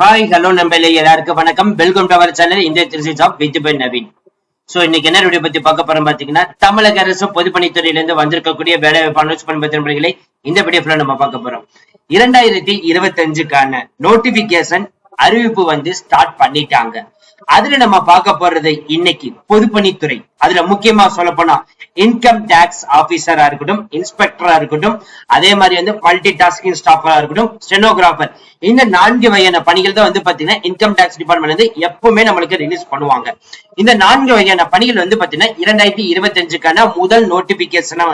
Hi hello நம்பளே எல்லாருக்கும் வணக்கம். Welcome to our channel India 360 job with by Naveen. So இன்னைக்கு என்ன வீடியோ பத்தி பார்க்க போறோம் பாத்தீங்கன்னா, தமிழக அரசு பொதுப்பணித்துறையிலிருந்து வந்திருக்கக்கூடிய வேலை வாய்ப்பு அனௌன்ஸ்மெண்ட் பத்திரங்களை இந்த வீடியோல நம்ம பார்க்க போறோம். 2025க்கான நோட்டிபிகேஷன் அறிவிப்பு ஸ்டார்ட் பண்ணிட்டாங்க. அதுல நம்ம பார்க்க போறது இன்னைக்கு பொதுப்பணித்துறை, அதுல முக்கியமா சொல்ல போனா இன்கம் டாக்ஸ் ஆபீசரா இருக்கட்டும், இன்ஸ்பெக்டரா இருக்கட்டும், அதே மாதிரி மல்டி டாஸ்கிங் ஸ்டாஃபரா இருக்கட்டும், ஸ்டெனோகிராஃபர், இந்த 4 வகையான பணிகள் தான் பாத்தீங்கன்னா இன்கம் டாக்ஸ் டிபார்ட்மெண்ட் எப்பவுமே நம்மளுக்கு ரிலீஸ் பண்ணுவாங்க. இந்த 4 வகையான பணிகள் பாத்தீங்கன்னா 2025க்கான முதல் நோட்டிபிகேஷனா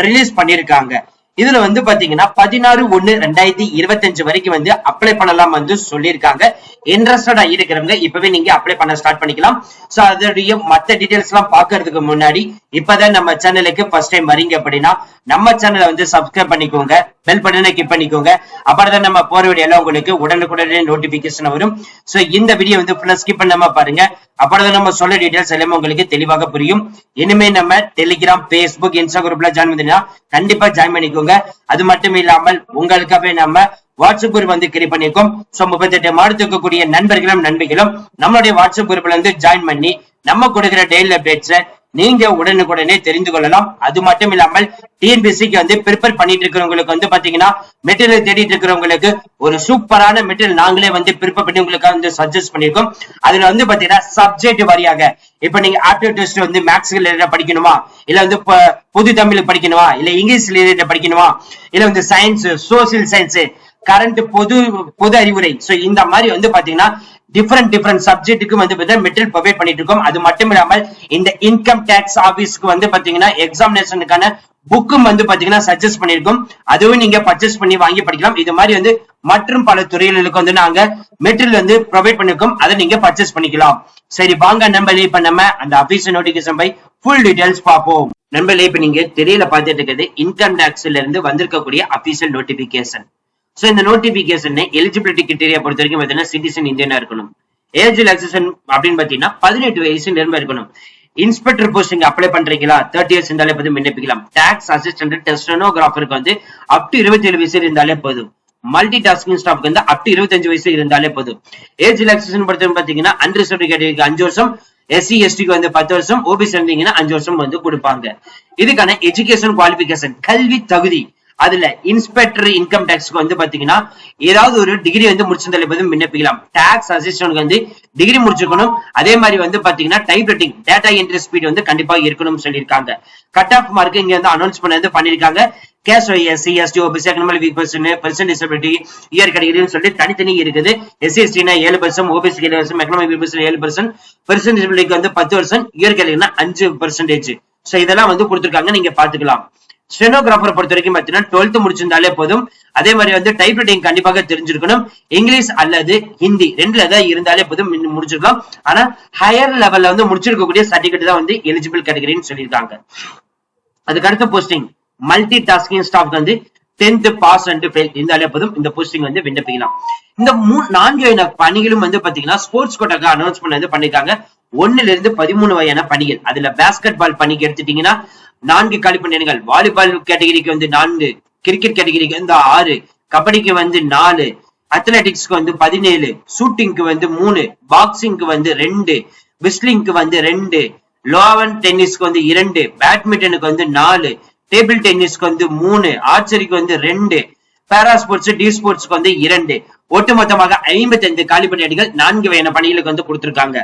ரிலீஸ் பண்ணிருக்காங்க. இதுல பாத்தீங்கன்னா 16/1/2025 வரைக்கும் அப்ளை பண்ணலாம் சொல்லியிருக்காங்க. இன்ட்ரெஸ்டடா இருக்கிறவங்க இப்பவே நீங்க அப்ளை பண்ண ஸ்டார்ட் பண்ணிக்கலாம். சோ அதோடைய மத்த டீடைல்ஸ் எல்லாம் பாக்குறதுக்கு முன்னாடி இப்பதான் நம்ம சேனலுக்கு ஃபர்ஸ்ட் டைம் வரீங்க அப்படின்னா நம்ம சேனலை சப்ஸ்கிரைப் பண்ணிக்கோங்க, பெல் பட்டனை கிளிக் பண்ணிக்கோங்க. அப்புறம் நம்ம போற வீடியோ எல்லாம் உங்களுக்கு உடனுக்குடனே நோட்டிபிகேஷன் வரும். சோ இந்த வீடியோ ஃபுல்லா ஸ்கிப் பண்ணாம பாருங்க. அப்புறம் நம்ம சொல்ல டீடைல்ஸ் எல்லாமே உங்களுக்கு தெளிவாக புரியும். இனிமே நம்ம டெலிகிராம், பேஸ்புக், இன்ஸ்டா குரூப்ல ஜாயின் பண்ணீங்கன்னா கண்டிப்பா ஜாயின் பண்ணிக்கோங்க. அது மட்டும் இல்லாமல் உங்களுக்காகவே நம்ம வாட்ஸ்அப் குரூப் கிரியேட் பண்ணிருக்கோம். சோ 38 மாவட்டத்தில் இருக்கக்கூடிய நண்பர்களும் நண்பிகளும் நம்மளுடைய வாட்ஸ்அப் குரூப்ல ஜாயின் பண்ணி நம்ம கொடுக்கிற டெய்லி அப்டேட்ஸ் நீங்க உடனுக்குடனே தெரிந்து கொள்ளலாம். அது மட்டும் இல்லாமல் டிஎன்பிஎஸ்சிக்கு ப்ரிப்பேர் பண்ணிட்டு இருக்கிறவங்களுக்கு பாத்தீங்கன்னா மெட்டீரியல் தேடிட்டு இருக்கிறவங்களுக்கு ஒரு சூப்பரான மெட்டீரியல் நாங்களே ப்ரிப்பேர் பண்ணி உங்களுக்கு சஜஸ்ட் பண்ணிருக்கோம். அதுல பாத்தீங்கன்னா சப்ஜெக்ட் வாரியாக இப்ப நீங்க ஆப்டிடியூட் டெஸ்ட் மேக்ஸ் ரிலேட்டட் படிக்கணுமா, இல்ல பொது தமிழ் படிக்கணுமா, இல்ல இங்கிலீஷ் ரிலேட்டட் படிக்கணுமா, இல்ல சயின்ஸ், சோசியல் சயின்ஸ், கரண்ட் பொது அறிவுரை, சோ இந்த மாதிரி பாத்தீங்கன்னா டிஃபரெண்ட் சப்ஜெக்ட்டுக்கு மெட்டீரியல் ப்ரொவைட் பண்ணிட்டு இருக்கோம். அது மட்டும் இல்லாமல் இந்த இன்கம் டாக்ஸ் ஆபீஸ்க்கு பாத்தீங்கன்னா எக்ஸாமினேஷனுக்கான புக்கும் பாத்தீங்கன்னா சஜஸ்ட் பண்ணிருக்கோம். அதுவும் நீங்க பர்ச்சேஸ் பண்ணி வாங்கி படிக்கலாம். இது மாதிரி மற்றும் பல துறைகளுக்கு நாங்க மெட்டீரியல் ப்ரொவைட் பண்ணிருக்கோம். அதை நீங்க பர்ச்சேஸ் பண்ணிக்கலாம். சரி வாங்க நம்பளே இப்ப நம்ம அந்த official notification by full details பார்ப்போம். நம்பளே இப்ப நீங்க திரையில பார்த்துட்டு இருக்கிறது இன்கம் டாக்ஸ்ல இருந்து வந்திருக்கக்கூடிய அபிஷியல் நோட்டிபிகேஷன். சோ இந்த நோட்டிபிகேஷன் எலிஜிபிலிட்டி கிரைட்டீரியா பொறுத்த வரைக்கும் பாத்தீங்கன்னா சிட்டிசன் இந்தியனா இருக்கணும். ஏஜ் ரிலாக்சேஷன் அப்படின்னு பாத்தீங்கன்னா 18 வயசு நிரம்ப இருக்கணும். இன்ஸ்பெக்டர் போஸ்டிங் அப்ளை பண்றீங்களா 30 இயர்ஸ் இருந்தாலே போதும் விண்ணப்பிக்கலாம். டாக்ஸ் அசிஸ்டன்ட், ஸ்டெனோகிராஃபருக்கு அப் டு 27 வயசு இருந்தாலே போதும். மல்டி டாஸ்கிங் ஸ்டாஃப்க்கு அப் டு 25 வயசு இருந்தாலே போதும். ஏஜ் ரிலாக்சேஷன் பொறுத்த பாத்தீங்கன்னா அன்ரிசர்வ்டு கேட்டகரிக்கு 5 வருஷம், எஸ்சி எஸ்டிக்கு 10 வருஷம், ஓபிசி இருந்தீங்கன்னா 5 வருஷம் கொடுப்பாங்க. இதுக்கான எஜுகேஷன் குவாலிபிகேஷன் கல்வி தகுதி, அதுல இன்ஸ்பெக்டர் இன்கம் டாக்ஸ்க்கு பாத்தீங்கன்னா ஏதாவது ஒரு டிகிரி முடிச்சிருந்தாலே போதும் விண்ணப்பிக்கலாம். டாக்ஸ் அசிஸ்டன்ட் டிகிரி முடிச்சிருக்கணும். அதே மாதிரி பாத்தீங்கன்னா type writing, data entry speed கண்டிப்பா இருக்கணும்னு சொல்லியிருக்காங்க. கட் ஆஃப் மார்க் இங்க அனௌன்ஸ் பண்ணிருக்காங்க. Case SC ST OBC economic weak person disability year கேட்டகரின்னு சொல்லி தனித்தனி இருக்குது. எஸ்சி எஸ்டினா 7%, ஓபிசி 7%, எக்கனாமிக் வீக் 7%, பர்சன் டிசபிலிட்டிக்கு 10%, இயர் கேட்டகரினா 5%. சோ இதெல்லாம் கொடுத்திருக்காங்க, நீங்க பாத்துக்கலாம். ஸ்டெனோகிராஃபர் பொறுத்த வரைக்கும் பாத்தீங்கன்னா 12th முடிச்சிருந்தாலே போதும். அதே மாதிரி டைப் ரைட்டிங் கண்டிப்பாக தெரிஞ்சிருக்கணும். இங்கிலீஷ் அல்லது ஹிந்தி ரெண்டுல ஏதாவது இருந்தாலே போதும் முடிச்சிருக்கலாம். ஆனா ஹையர் லெவல்ல முடிச்சிருக்கக்கூடிய சர்டிபிகேட் தான் எலிஜிபிள் கேட்டகரின்னு சொல்லியிருக்காங்க. அதுக்கு அடுத்த posting multi tasking staff 10th pass and fail இருந்தாலே போதும் இந்த போஸ்டிங் விண்ணப்பிக்கலாம். இந்த 4 பணிகளும் பாத்தீங்கன்னா ஸ்போர்ட்ஸ் கோட்டாக்கு அனௌன்ஸ்மெண்ட் பண்ணிருக்காங்க. 1ல இருந்து 13 வகையான பணிகள். அதுல பாஸ்கெட் பால் பணிக்கு எடுத்துட்டீங்கன்னா 4 காலி பணியிடங்கள், வாலிபால் கேட்டகரிக்கு 4, கிரிக்கெட் கேட்டகரிக்கு 6, கபடிக்கு 4, அத்லெட்டிக்ஸ்க்கு 17, ஷூட்டிங்க்கு 3, பாக்ஸிங்க்கு 2, விஸ்லிங்க்கு 2, லோவன் டென்னிஸ்க்கு 2, பேட்மிண்டனுக்கு 4, டேபிள் டென்னிஸ்க்கு 3, ஆர்ச்சரிக்கு 2, பாரா ஸ்போர்ட்ஸ், டி ஸ்போர்ட்ஸ்க்கு 2. ஒட்டுமொத்தமாக 55 காலி பணியிடங்கள் 4 வகையான பணிகளுக்கு கொடுத்திருக்காங்க.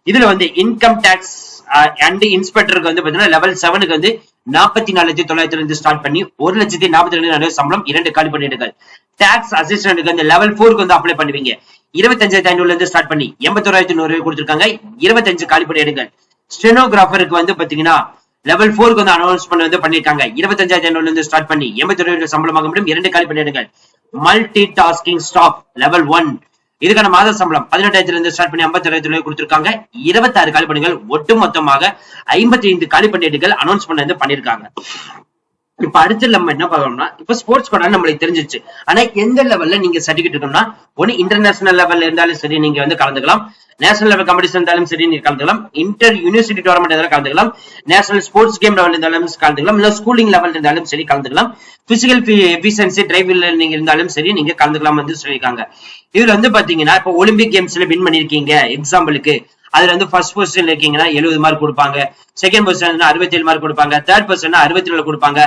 இதுல இன்கம் டாக்ஸ் அண்ட் இன்ஸ்பெக்டருக்கு பாத்தீங்கன்னா லெவல் 7க்கு 44,900 ஸ்டார்ட் பண்ணி 1,42,000 சம்பளம், 2 காலி பணியிடங்கள். டாக்ஸ் அசிஸ்டன்ட்க்கு லெவல் 4க்கு அப்ளை பண்ணுவீங்க. 25,500 இருந்து ஸ்டார்ட் பண்ணி 81,100 கொடுத்திருக்காங்க, 25 காலி பணியிடங்கள். ஸ்டெனோகிராஃபருக்கு பாத்தீங்கன்னா லெவல் 4க்கு அனௌன்ஸ்மெண்ட் பண்ணிருக்காங்க. 25,500 இருந்து ஸ்டார்ட் பண்ணி 81,000 சம்பளமாக முடியும், 2 காலி பணியிடங்கள். மல்டி டாஸ்கிங் ஸ்டாஃப் லெவல் 1 இதுக்கான மாத சம்பளம் 18,000 இருந்து ஸ்டார்ட் பண்ணி 56,000 கொடுத்திருக்காங்க. 26 காலி பணிகள், ஒட்டுமொத்தமாக 55 காலி பணியிடங்கள் அனௌன்ஸ்மெண்ட் பண்ணிருக்காங்க. இப்ப அடுத்து நம்ம என்ன பார்க்கணும்னா, இப்ப ஸ்போர்ட்ஸ் கோட்டா நம்மளுக்கு தெரிஞ்சிச்சு. ஆனா எந்த லெவல்ல நீங்க சர்டிபிகேட் இருக்கணும்னா, ஒன்னு இன்டர்நேஷனல் லெவல்ல இருந்தாலும் சரி நீங்க வந்து கலந்துக்கலாம், நேஷனல் லெவல் காம்படிஷன் இருந்தாலும் சரி நீங்க கலந்துக்கலாம், இன்டர் யூனிவர்சிட்டி டோர்னமெண்ட் இருந்தாலும் கலந்துக்கலாம், நேஷனல் ஸ்போர்ட்ஸ் கேம் லெவல் இருந்தாலும் கலந்துக்கலாம், இல்ல ஸ்கூலிங் லெவல் இருந்தாலும் சரி கலந்துக்கலாம், பிசிக்கல் எஃபிஷியன்சி டிரைவில் நீங்க இருந்தாலும் சரி நீங்க கலந்துக்கலாம் வந்து சொல்லியிருக்காங்க. இதுல வந்து பாத்தீங்கன்னா இப்ப ஒலிம்பிக் கேம்ஸ்ல வின் பண்ணிருக்கீங்க எக்ஸாம்பிளுக்கு, அதுல வந்து ஃபர்ஸ்ட் பொசிஷன்ல இருக்கீங்கன்னா 70 மார்க் கொடுப்பாங்க, செகண்ட் பொசிஷன் 67 மார்க் கொடுப்பாங்க, தேர்ட் பொசிஷன் 67 கொடுப்பாங்க.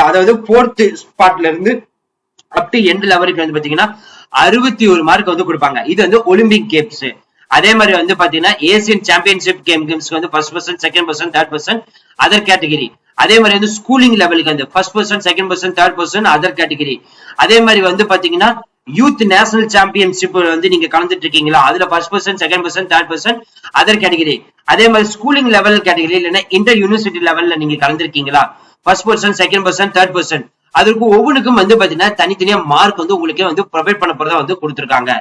அதாவது போர்த் ஸ்பாட்ல இருந்து அப் டு எண்ட் லெவலுக்கு வந்து பாத்தீங்கன்னா 61 மார்க் வந்து கொடுப்பாங்க. இது வந்து ஒலிம்பிக் கேம்ஸ். அதே மாதிரி வந்து பாத்தீங்கன்னா ஏசியன் சாம்பியன்ஷிப் கேம்ஸ்க்கு வந்து first position, second position, third position other category. அதே மாதிரி வந்து ஸ்கூலிங் லெவலுக்கு வந்து first position, second position, third position other category. அதே மாதிரி வந்து பாத்தீங்கன்னா யூத் நேஷனல் சாம்பியன்ஷிப் வந்து நீங்க கலந்துட்டு இருக்கீங்களா, அதுல first position, second position, third position other category. அதே மாதிரி ஸ்கூலிங் லெவல் கேட்டகரி இல்லைன்னா இன்டர் யூனிவர்சிட்டி லெவல்ல நீங்க கலந்துருக்கீங்களா, first position, second position, third position, அதுக்கு ஒவ்வொன்றுக்கும் வந்து பாத்தீங்கன்னா தனித்தனியா மார்க் வந்து உங்களுக்கே வந்து ப்ரொவைட் பண்ண போறதா வந்து கொடுத்திருக்காங்க.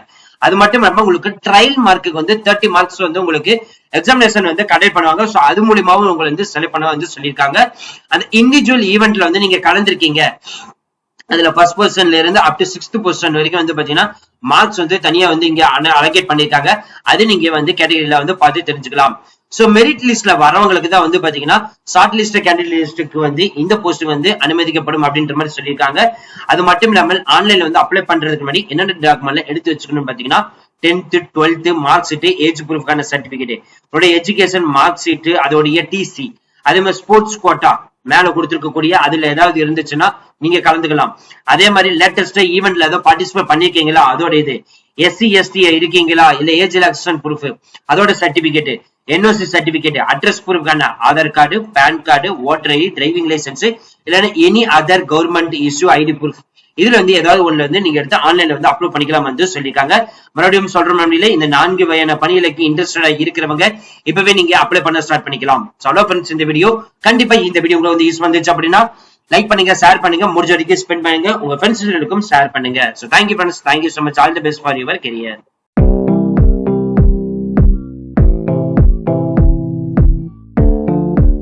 அது மட்டும் இல்லாம உங்களுக்கு ட்ரையல் மார்க்கு வந்து 30 மார்க்ஸ் வந்து உங்களுக்கு எக்ஸாமினேஷன் வந்து கண்டக்ட் பண்ணுவாங்க. சோ அது மூலியமாவும் உங்களை வந்து செலக்ட் பண்ண வந்து சொல்லியிருக்காங்க. அந்த இண்டிவிஜுவல் ஈவெண்ட்ல வந்து நீங்க கலந்துருக்கீங்க, அதுல ஃபர்ஸ்ட் பொசிஷன்ல இருந்து அப் டு 6th பொசிஷன் வரைக்கும் வந்து பாத்தீங்கன்னா மார்க்ஸ் வந்து தனியா வந்து இங்க அலோகேட் பண்ணிருக்காங்க. அது நீங்க வந்து கேட்டகரியில வந்து பார்த்து தெரிஞ்சுக்கலாம். சோ மெரிட் லிஸ்ட்ல வரவங்களுக்கு தான் வந்து பாத்தீங்கன்னா ஷார்ட் லிஸ்ட் கேண்டிடேட் லிஸ்ட்டுக்கு வந்து இந்த போஸ்ட் வந்து அனுமதிக்கப்படும் அப்படின்ற மாதிரி சொல்லியிருக்காங்க. அது மட்டும் இல்லாமல் ஆன்லைன்ல வந்து அப்ளை பண்றதுக்கு முன்னாடி என்னென்ன டாக்குமெண்ட்ல எடுத்து வச்சுக்கணும் பாத்தீங்கன்னா 10th 12th mark sheet, age ப்ரூஃப்கான சர்டிபிகேட், உங்களோட எஜுகேஷன் மார்க் ஷீட், அதோடைய டிசி, அதே மாதிரி ஸ்போர்ட்ஸ் கோட்டா மேல கொடுத்திருக்கக்கூடிய அதுல ஏதாவது இருந்துச்சுன்னா நீங்க கலந்துக்கலாம். அதே மாதிரி லேட்டஸ்ட் ஈவெண்ட்ல ஏதோ பார்ட்டிசிபேட் பண்ணிருக்கீங்களா அதோட இது, எஸ்சி எஸ்டி இருக்கீங்களா இல்ல ஏஜ் ரிலாக்ஸேஷன் ப்ரூஃப் அதோட சர்டிபிகேட், என்ஓசி சர்டிபிகேட், அட்ரஸ் ப்ரூஃப்கான Aadhaar card, PAN card, voter ID, driving license இல்லைன்னா any other government issue ID proof, இதுல வந்து ஏதாவது ஒண்ணு வந்து நீங்க எடுத்து ஆன்லைன்ல வந்து அப்லோட் பண்ணிக்கலாம் வந்து சொல்லியிருக்காங்க. மறுபடியும் சொல்ற நம்பில இந்த 4 வகையான பணிகளுக்கு இன்ட்ரெஸ்டடா இருக்கிறவங்க இப்பவே நீங்க அப்ளை பண்ண ஸ்டார்ட் பண்ணிக்கலாம். அவ்வளவு ஃப்ரெண்ட்ஸ் இந்த வீடியோ. கண்டிப்பா இந்த வீடியோ உங்களுக்கு வந்து யூஸ் வந்துச்சு அப்படின்னா லைக் பண்ணுங்க, ஷேர் பண்ணுங்க, முடிஞ்ச வரைக்கும் ஸ்பெண்ட் பண்ணுங்க, உங்க ஃப்ரெண்ட்ஸ்களுக்கும் ஷேர் பண்ணுங்க. So thank you friends, thank you so much, all the best for your career.